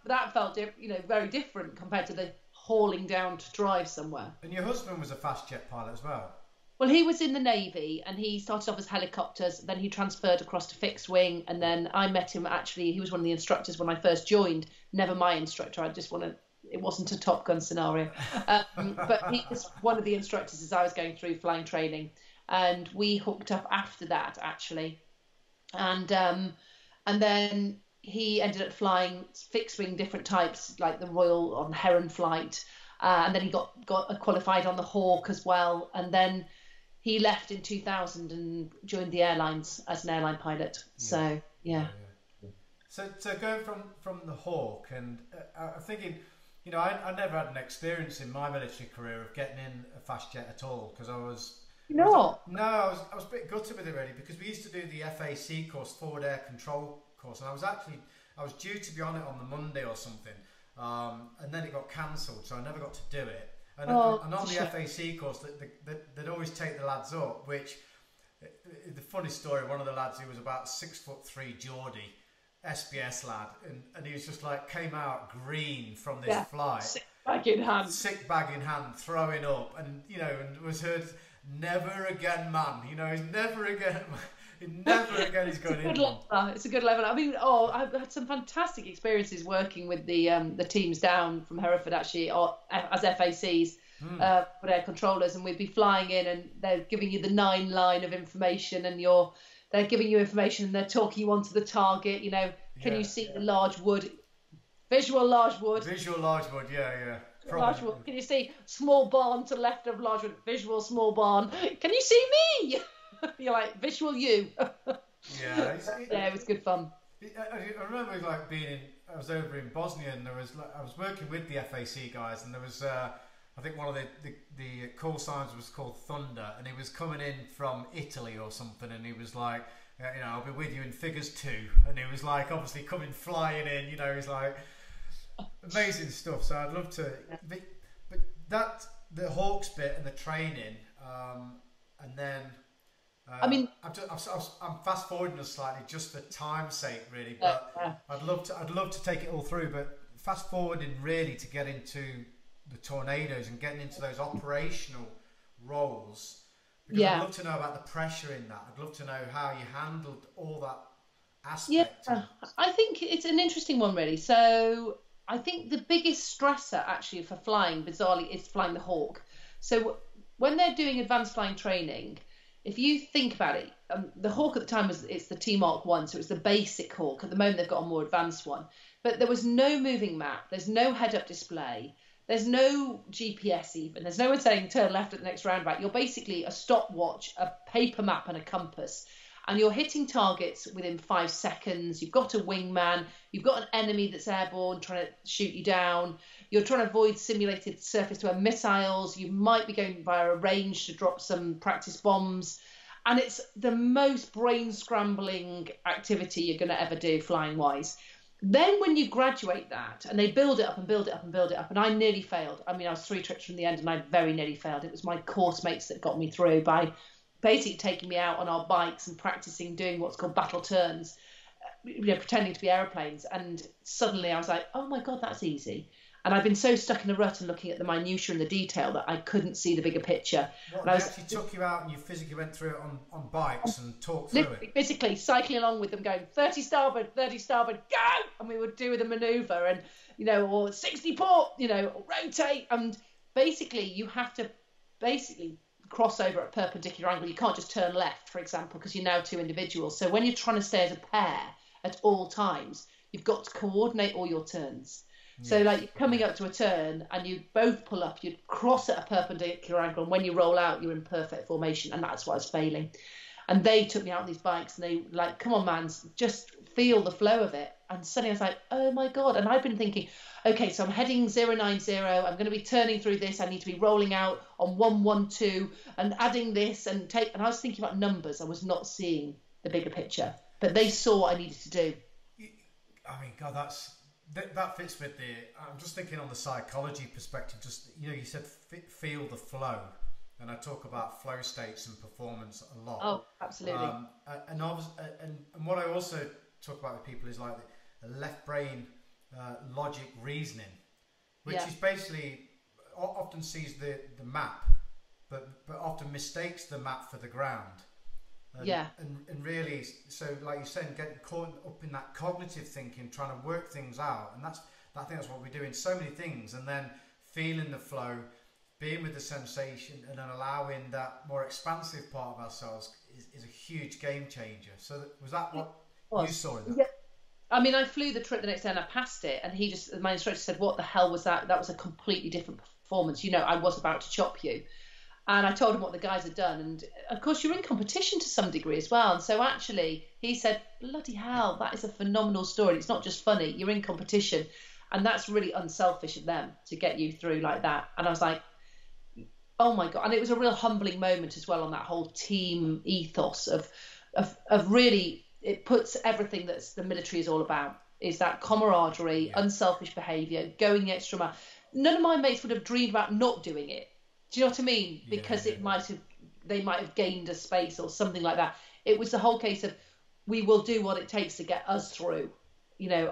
that felt very different compared to the hauling down to drive somewhere. And your husband was a fast jet pilot as well. Well, he was in the Navy, and he started off as helicopters, then he transferred across to fixed wing, and then I met him, actually, he was one of the instructors when I first joined, never my instructor, it wasn't a Top Gun scenario, but he was one of the instructors as I was going through flying training, and we hooked up after that, actually, and then he ended up flying fixed wing different types, like the Royal on Heron flight, and then he got qualified on the Hawk as well, and then he left in 2000 and joined the airlines as an airline pilot. So, yeah. So going from the Hawk, and I'm thinking, I never had an experience in my military career of getting in a fast jet at all, because I was... I was a bit gutted with it, really, because we used to do the FAC course, Forward Air Control course, and I was due to be on it on the Monday or something, and then it got cancelled, so I never got to do it. And on the FAC course, they'd always take the lads up, which, the funny story, one of the lads who was about 6'3", Geordie, SBS lad, and he was just like, came out green from this flight. Sick bag in hand, throwing up, and was heard, "Never again, man." He's never again. Never again he's going in. It's a good level. I mean, I've had some fantastic experiences working with the teams down from Hereford, actually, as FACs, for air controllers, and we'd be flying in, and they're giving you the 9 line of information, and they're giving you information, and they're talking you onto the target. Can you see the large wood? Visual large wood, yeah. Large wood. Can you see small barn to the left of large wood? Visual small barn. Can you see me? You're like, visual you. It was good fun. I remember I was over in Bosnia, and I was working with the FAC guys, and there was I think one of the call signs was called Thunder, and he was coming in from Italy or something, and he was like, "I'll be with you in figures 2," and he was like, obviously coming flying in, he's like, amazing stuff. So I'd love to, but the Hawks bit and the training, and then. I'm fast forwarding us slightly just for time's sake, really. But I'd love to take it all through. But fast forwarding really to get into the Tornadoes and getting into those operational roles. Because I'd love to know about the pressure in that. I'd love to know how you handled all that Yeah, aspect? I think it's an interesting one, really. So I think the biggest stressor actually for flying, bizarrely, is flying the Hawk. So when they're doing advanced flying training, if you think about it, the Hawk at the time it's the T Mark 1, so it's the basic Hawk. At the moment, they've got a more advanced one, but there was no moving map. There's no head-up display. There's no GPS even. There's no one saying turn left at the next roundabout. You're basically a stopwatch, a paper map, and a compass. And you're hitting targets within 5 seconds. You've got a wingman. You've got an enemy that's airborne trying to shoot you down. You're trying to avoid simulated surface-to-air missiles. You might be going via a range to drop some practice bombs. And it's the most brain-scrambling activity you're going to ever do flying-wise. Then when you graduate that, and they build it up and build it up and build it up, and I nearly failed. I mean, I was 3 trips from the end, and I very nearly failed. It was my course mates that got me through by basically taking me out on our bikes and practicing doing what's called battle turns, pretending to be aeroplanes. And suddenly I was like, oh my God, that's easy. And I've been so stuck in a rut and looking at the minutiae and the detail that I couldn't see the bigger picture. What, and they actually took you out and you physically went through it on bikes and talked through it? Physically cycling along with them going 30 starboard, go! And we would do the manoeuvre and, or 60 port, rotate. And basically you have to cross over at a perpendicular angle. You can't just turn left, for example, because you're now 2 individuals. So when you're trying to stay as a pair at all times, you've got to coordinate all your turns. Yes. So like you're coming up to a turn and you both pull up, you cross at a perpendicular angle, and when you roll out, you're in perfect formation. And that's why I was failing. And they took me out on these bikes and they were like, come on, man, just feel the flow of it. And suddenly I was like, oh my God. And I've been thinking, okay, so I'm heading 090. I'm going to be turning through this. I need to be rolling out on 112 and adding this and I was thinking about numbers. I was not seeing the bigger picture, but they saw what I needed to do. I mean, God, that fits with I'm just thinking on the psychology perspective, just, you said feel the flow. And I talk about flow states and performance a lot. Oh, absolutely. And what I also talk about with people is like the left brain logic reasoning, which is basically often sees the map, but often mistakes the map for the ground. And really, so like you're saying, getting caught up in that cognitive thinking, trying to work things out, and I think that's what we do in so many things. And then feeling the flow, being with the sensation, and then allowing that more expansive part of ourselves is a huge game changer. So was that what you saw in that? Yeah. I mean, I flew the trip the next day and I passed it, and my instructor said, what the hell was that? That was a completely different performance. I was about to chop you. And I told him what the guys had done. And of course, you're in competition to some degree as well. And so actually, he said, bloody hell, that is a phenomenal story. It's not just funny. You're in competition. And that's really unselfish of them to get you through like that. And I was like, oh my God. And it was a real humbling moment as well on that whole team ethos of really, it puts everything that's the military is all about, is that camaraderie, unselfish behaviour, going the extra mile. None of my mates would have dreamed about not doing it. Do you know what I mean? Because they might have gained a space or something like that. It was the whole case of, we will do what it takes to get us through,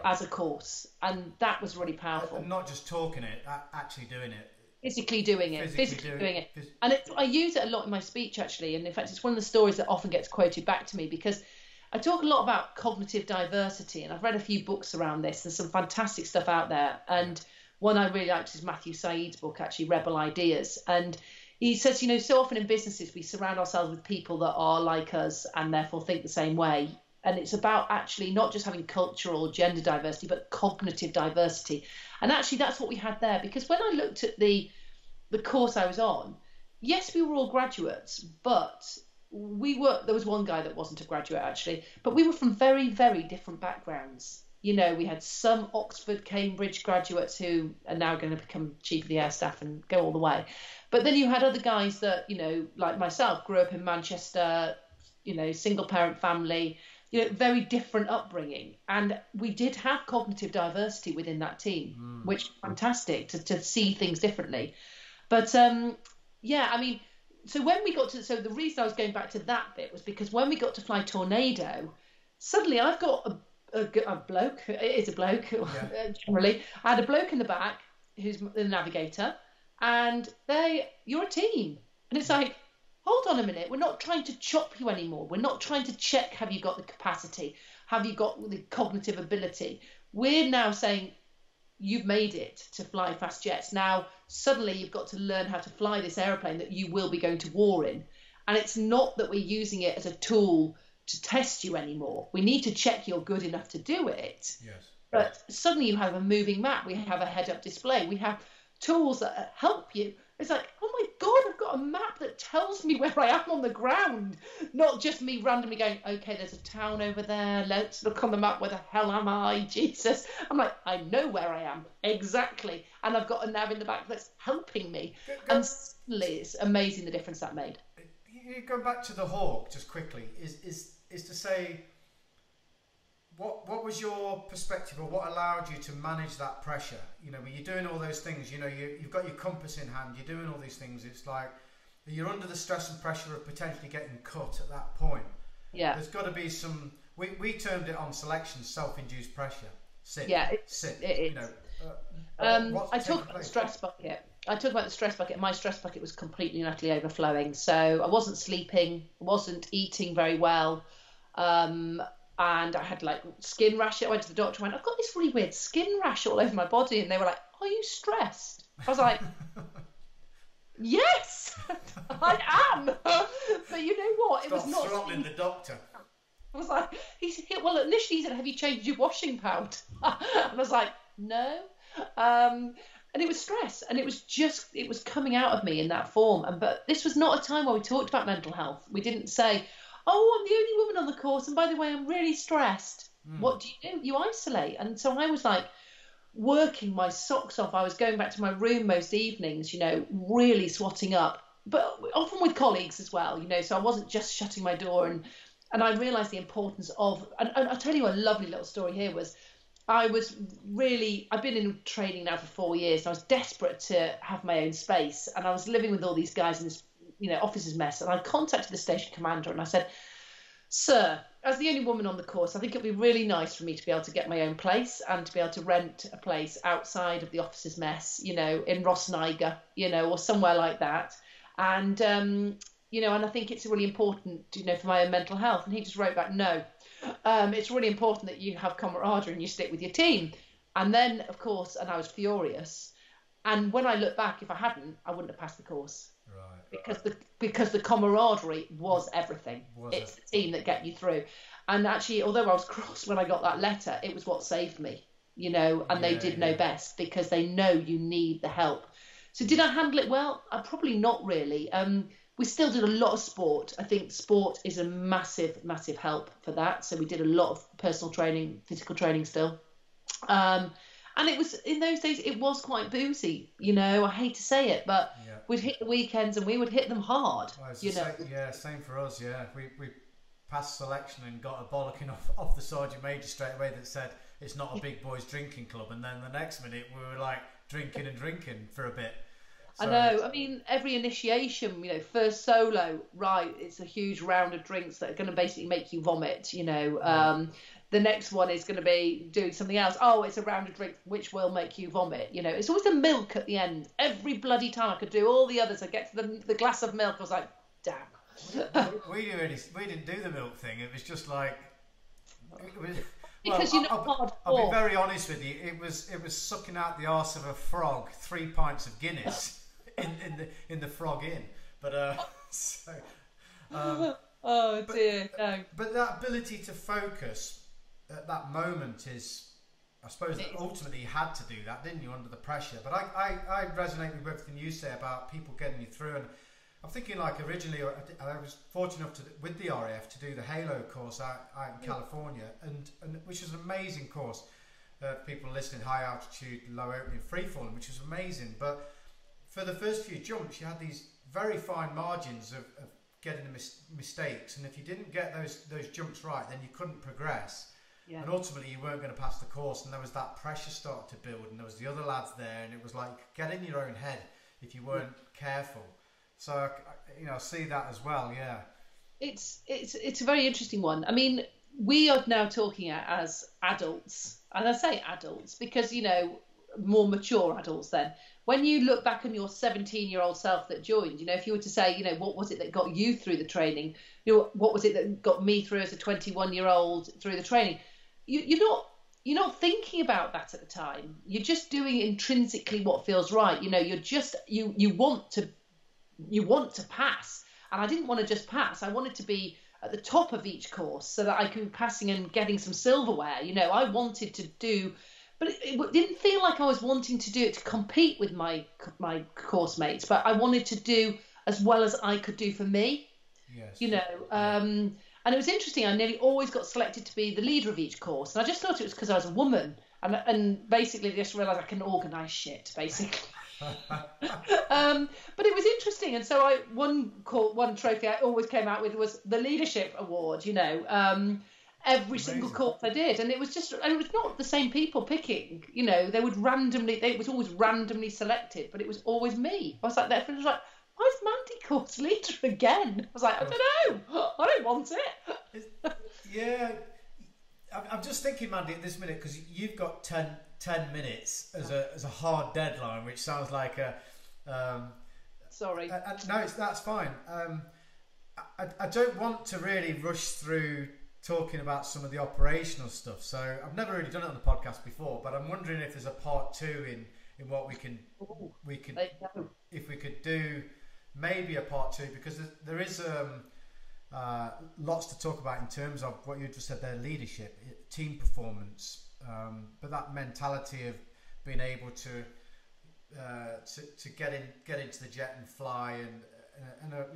as a course. And that was really powerful. And not just talking it, actually doing it. Physically doing it. And I use it a lot in my speech, actually. And in fact, it's one of the stories that often gets quoted back to me, because I talk a lot about cognitive diversity. And I've read a few books around this. There's some fantastic stuff out there. And one I really liked is Matthew Said's book, actually, Rebel Ideas. And he says, so often in businesses, we surround ourselves with people that are like us and therefore think the same way. And it's about actually not just having cultural or gender diversity, but cognitive diversity. And actually, that's what we had there. Because when I looked at the course I was on, yes, we were all graduates, but there was one guy that wasn't a graduate, actually, but we were from very, very different backgrounds. We had some Oxford, Cambridge graduates who are now going to become chief of the air staff and go all the way. But then you had other guys that, like myself, grew up in Manchester, single parent family, very different upbringing. And we did have cognitive diversity within that team, which is fantastic to see things differently. But so when we got so the reason I was going back to that bit was because when we got to fly Tornado, suddenly I've got a bloke, it is a bloke, generally. I had a bloke in the back who's the navigator, and you're a team. And it's like, hold on a minute, we're not trying to chop you anymore. We're not trying to check, have you got the capacity? Have you got the cognitive ability? We're now saying, you've made it to fly fast jets. Now, suddenly you've got to learn how to fly this aeroplane that you will be going to war in. And it's not that we're using it as a tool to test you anymore. We need to check you're good enough to do it. Yes. But suddenly you have a moving map. We have a head-up display. We have tools that help you. It's like, oh my God, I've got a map that tells me where I am on the ground. Not just me randomly going, okay, there's a town over there. Let's look on the map. Where the hell am I? Jesus. I'm like, I know where I am. Exactly. And I've got a nav in the back that's helping me. And suddenly it's amazing the difference that made. You go back to the Hawk just quickly, is to say, what was your perspective, or what allowed you to manage that pressure? You know, when you're doing all those things, you know, you've got your compass in hand, you're doing all these things, it's like you're under the stress and pressure of potentially getting cut at that point. Yeah. There's got to be some, we termed it on selection, self-induced pressure. Sit. You know, I talk about the stress bucket. My stress bucket was completely and utterly overflowing. So I wasn't sleeping, wasn't eating very well. And I had like skin rash. I went to the doctor and went, I've got this really weird skin rash all over my body. And they were like, are you stressed? I was like, yes, I am. But you know what? It was not throttling the doctor. I was like, well, initially he said, have you changed your washing powder? And I was like, no. And it was stress, and it was coming out of me in that form. But this was not a time where we talked about mental health. We didn't say, oh, I'm the only woman on the course, and by the way, I'm really stressed. What do? You isolate. And so I was like working my socks off. I was going back to my room most evenings, you know, really swatting up, but often with colleagues as well, you know, so I wasn't just shutting my door. And I realised the importance of, and I'll tell you a lovely little story here was, I've been in training now for 4 years, and I was desperate to have my own space, and I was living with all these guys in this, you know, officer's mess, and I contacted the station commander and I said, sir, as the only woman on the course, I think it'd be really nice for me to be able to get my own place and to be able to rent a place outside of the officer's mess, you know, in Rossniger, you know, or somewhere like that. And, you know, and I think it's really important, you know, for my own mental health. And he just wrote back, no, it's really important that you have camaraderie and you stick with your team. And then, of course, and I was furious. And when I look back, if I hadn't, I wouldn't have passed the course. Right. Because the camaraderie was everything. It's the team that get you through. And actually, although I was cross when I got that letter, it was what saved me, you know, and they did know best, because they know you need the help. So did I handle it well? Probably not really. We still did a lot of sport. I think sport is a massive, massive help for that. So we did a lot of personal training, physical training still. And it was, in those days, it was quite boozy, you know, I hate to say it, but we'd hit the weekends and we would hit them hard, you know. Same for us, We passed selection and got a bollocking off the Sergeant Major straight away that said, it's not a big boys drinking club. And then the next minute we were like drinking for a bit. So, I know. I mean, every initiation, you know, first solo, right, it's a huge round of drinks that are going to basically make you vomit, you know. The next one is going to be doing something else. Oh, it's a round of drinks which will make you vomit. You know, it's always the milk at the end. Every bloody time I could do all the others, I get to the glass of milk, I was like, damn. We didn't do the milk thing. It was just like... Because you're not hard. I'll be very honest with you. It was sucking out the arse of a frog 3 pints of Guinness in the frog inn. But oh dear, no. But that ability to focus at that moment is, I suppose, that ultimately you had to do that, didn't you, under the pressure? But I resonate with everything you say about people getting you through. And I'm thinking, like, originally I was fortunate enough with the RAF to do the Halo course out in California, and which was an amazing course. People listening, high altitude, low opening, free falling, which was amazing. But for the first few jumps, you had these very fine margins of getting the mistakes, and if you didn't get those jumps right, then you couldn't progress. And ultimately you weren't going to pass the course, and there was that pressure start to build, and there was the other lads there, and it was like, get in your own head if you weren't careful. So, you know, I see that as well. It's a very interesting one. I mean, we are now talking as adults, and I say adults because, you know, more mature adults then. When you look back on your 17-year-old self that joined, you know, if you were to say, you know, what was it that got you through the training? You know, what was it that got me through as a 21-year-old through the training? You're not thinking about that at the time. You're just doing intrinsically what feels right. You know, you're just you want to pass. And I didn't want to just pass. I wanted to be at the top of each course so that I could be passing and getting some silverware. You know, I wanted to do, but it didn't feel like I was wanting to do it to compete with my course mates, but I wanted to do as well as I could do for me. Yes. You know, and it was interesting. I nearly always got selected to be the leader of each course, and I just thought it was because I was a woman, and basically just realised I can organise shit, basically. But it was interesting, and so one trophy I always came out with was the leadership award. You know, every single course I did, and it was not the same people picking. You know, it was always randomly selected, but it was always me. I was like, that was like, why is Mandy course leader again? I was like, I don't know, I don't want it. Yeah, I'm just thinking, Mandy, at this minute, because you've got 10 minutes as a hard deadline, which sounds like a sorry. No, that's fine. I don't want to really rush through talking about some of the operational stuff. So I've never really done it on the podcast before, but I'm wondering if there's a part 2 in what we could if we could do maybe a part 2, because there is lots to talk about in terms of what you just said there: leadership, team performance, but that mentality of being able to get into the jet and fly, and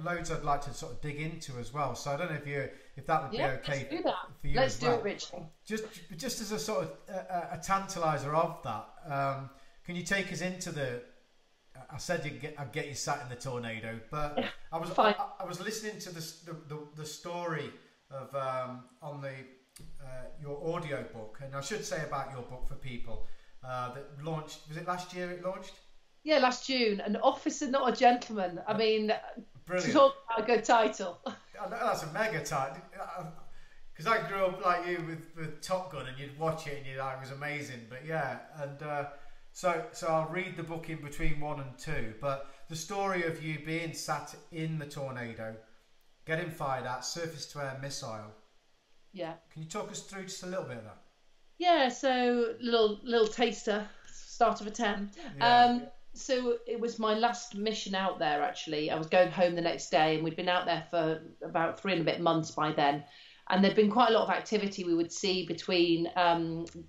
loads I'd like to sort of dig into as well. So I don't know if that would be okay for you Let's as well. do it, Richie. Just as a sort of a tantalizer of that, can you take us into the? I said I'd get you sat in the Tornado, but I was listening to the story of on your audio book, and I should say about your book for people that launched. Was it last year? It launched. Yeah, last June. An Officer, Not a Gentleman. I mean, brilliant. Talk about a good title. That's a mega title. Because I grew up like you with Top Gun, and you'd watch it and you'd like, it was amazing. But yeah, and so I'll read the book in between 1 and 2. But the story of you being sat in the Tornado, getting fired at, surface-to-air missile. Yeah. Can you talk us through just a little bit of that? Yeah. So little taster, start of a 10. Yeah. So it was my last mission out there, actually. I was going home the next day, and we'd been out there for about 3 and a bit months by then. And there'd been quite a lot of activity we would see between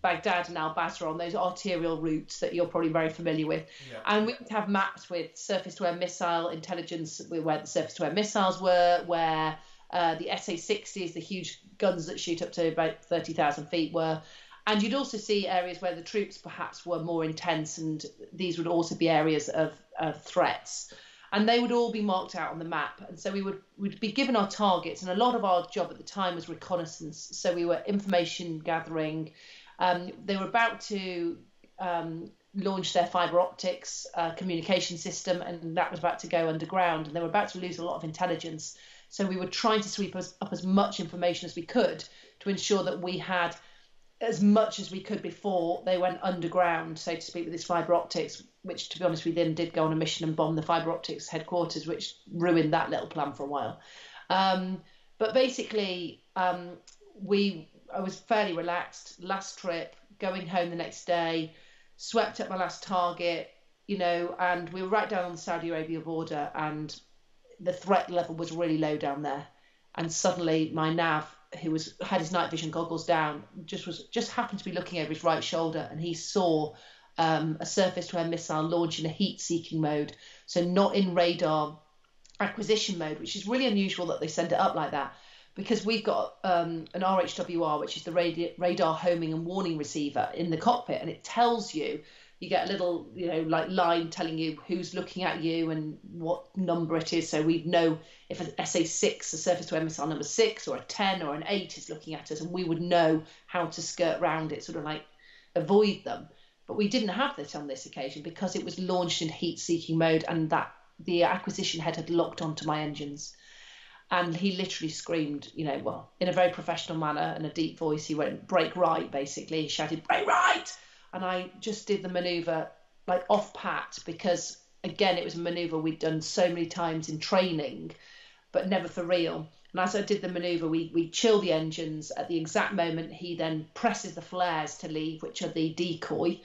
Baghdad and Al-Basra on those arterial routes that you're probably very familiar with. Yeah. And we would have maps with surface-to-air missile intelligence, where the surface-to-air missiles were, where the SA-60s, the huge guns that shoot up to about 30,000 feet were. And you'd also see areas where the troops perhaps were more intense, and these would also be areas of threats. And they would all be marked out on the map. And so we'd be given our targets, and a lot of our job at the time was reconnaissance. So we were information gathering. They were about to launch their fibre optics communication system, and that was about to go underground, and they were about to lose a lot of intelligence. So we were trying to sweep up as much information as we could to ensure that we had as much as we could before they went underground, so to speak, with this fibre optics, which, to be honest, we then did go on a mission and bomb the fibre optics headquarters, which ruined that little plan for a while. But basically, I was fairly relaxed. Last trip, going home the next day, swept up my last target, you know, and we were right down on the Saudi Arabia border, and the threat level was really low down there. And suddenly my nav, who had his night vision goggles down, just happened to be looking over his right shoulder, and he saw a surface-to-air missile launch in a heat-seeking mode, so not in radar acquisition mode, which is really unusual that they send it up like that, because we've got an RHWR, which is the radar homing and warning receiver in the cockpit, and it tells you. You get a little, you know, like line telling you who's looking at you and what number it is. So we'd know if an SA-6, a surface-to-air missile number 6, or a 10 or an 8 is looking at us, and we would know how to skirt round it, sort of like avoid them. But we didn't have that on this occasion because it was launched in heat-seeking mode, and that the acquisition head had locked onto my engines. And he literally screamed, you know, well, in a very professional manner and a deep voice, he went, "Brake right," basically. He shouted, "Brake right!" and I just did the manoeuvre like off pat, because again, it was a manoeuvre we'd done so many times in training, but never for real. And as I did the manoeuvre, we chill the engines at the exact moment he then presses the flares to leave, which are the decoy.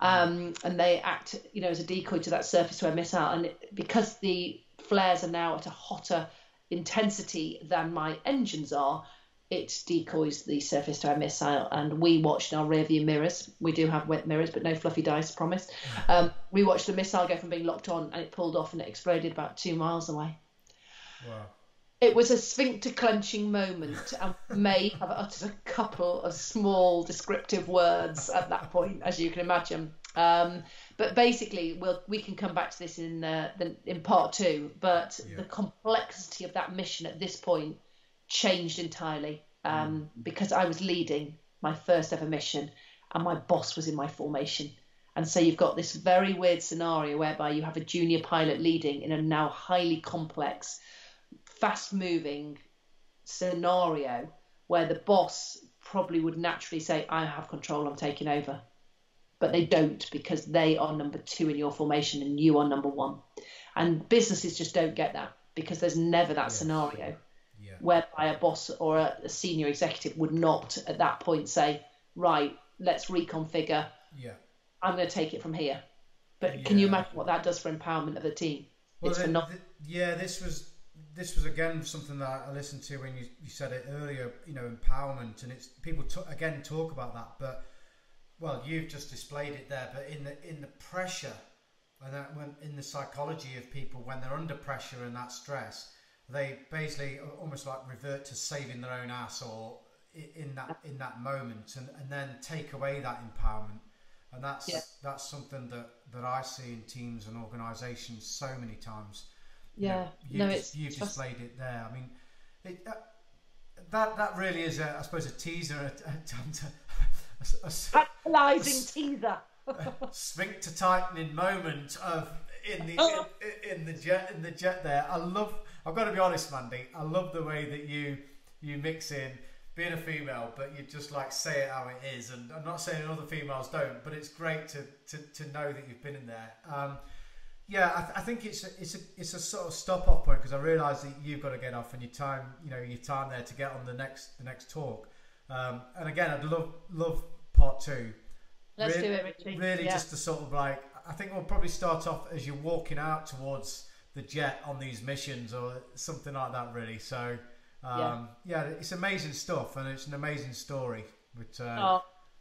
And they act, as a decoy to that surface-to-air missile. And because the flares are now at a hotter intensity than my engines are, it decoys the surface-to-air missile. And we watched in our rear-view mirrors. We do have wet mirrors, but no fluffy dice, promise. We watched the missile go from being locked on, and it pulled off, and it exploded about 2 miles away. Wow. It was a sphincter clenching moment, and may have uttered a couple of small descriptive words at that point, as you can imagine. But basically, we can come back to this in part 2. But the complexity of that mission at this point changed entirely, because I was leading my first ever mission, and my boss was in my formation. And so you've got this very weird scenario whereby you have a junior pilot leading in a now highly complex, fast-moving scenario where the boss probably would naturally say, I have control, I'm taking over. But they don't, because they are number 2 in your formation and you are number 1. And businesses just don't get that, because there's never that scenario whereby a boss or a senior executive would not at that point say, right, let's reconfigure. I'm going to take it from here. But can you imagine what that does for empowerment of the team? Well, it's phenomenal. This was again something that I listened to when you said it earlier, empowerment, and it's people again talk about that, but you've just displayed it there. But in the pressure, and that when in the psychology of people when they're under pressure and that stress, they basically almost like revert to saving their own ass, or in that moment, and then take away that empowerment. And that's something that I see in teams and organisations so many times. You've displayed it there. I mean, that really is, I suppose, a teaser, a tantalising teaser, sphincter tightening moment of in the jet there. I've got to be honest, Mandy. I love the way that you mix in being a female, but you just like say it how it is. And I'm not saying other females don't, but it's great to know that you've been in there. I think it's a sort of stop off point, because I realise that you've got to get off, and your time there to get on the next talk. And again, I'd love part 2. Let's do it, Richie. Really, just to sort of like, I think we'll probably start off as you're walking out towards the jet on these missions or something like that. Really, so. It's amazing stuff, and it's an amazing story. But,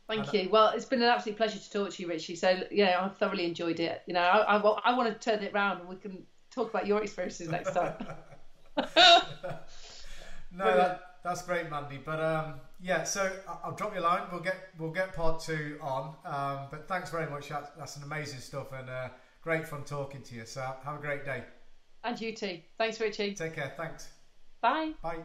thank you. Well, it's been an absolute pleasure to talk to you, Richie. So, I've thoroughly enjoyed it. I want to turn it round, and we can talk about your experiences next time. No, that's great, Mandy. But so I'll drop you a line. We'll get part 2 on. But thanks very much. That's an amazing stuff, and great fun talking to you. So have a great day. And you too. Thanks, Richie. Take care. Thanks. Bye. Bye.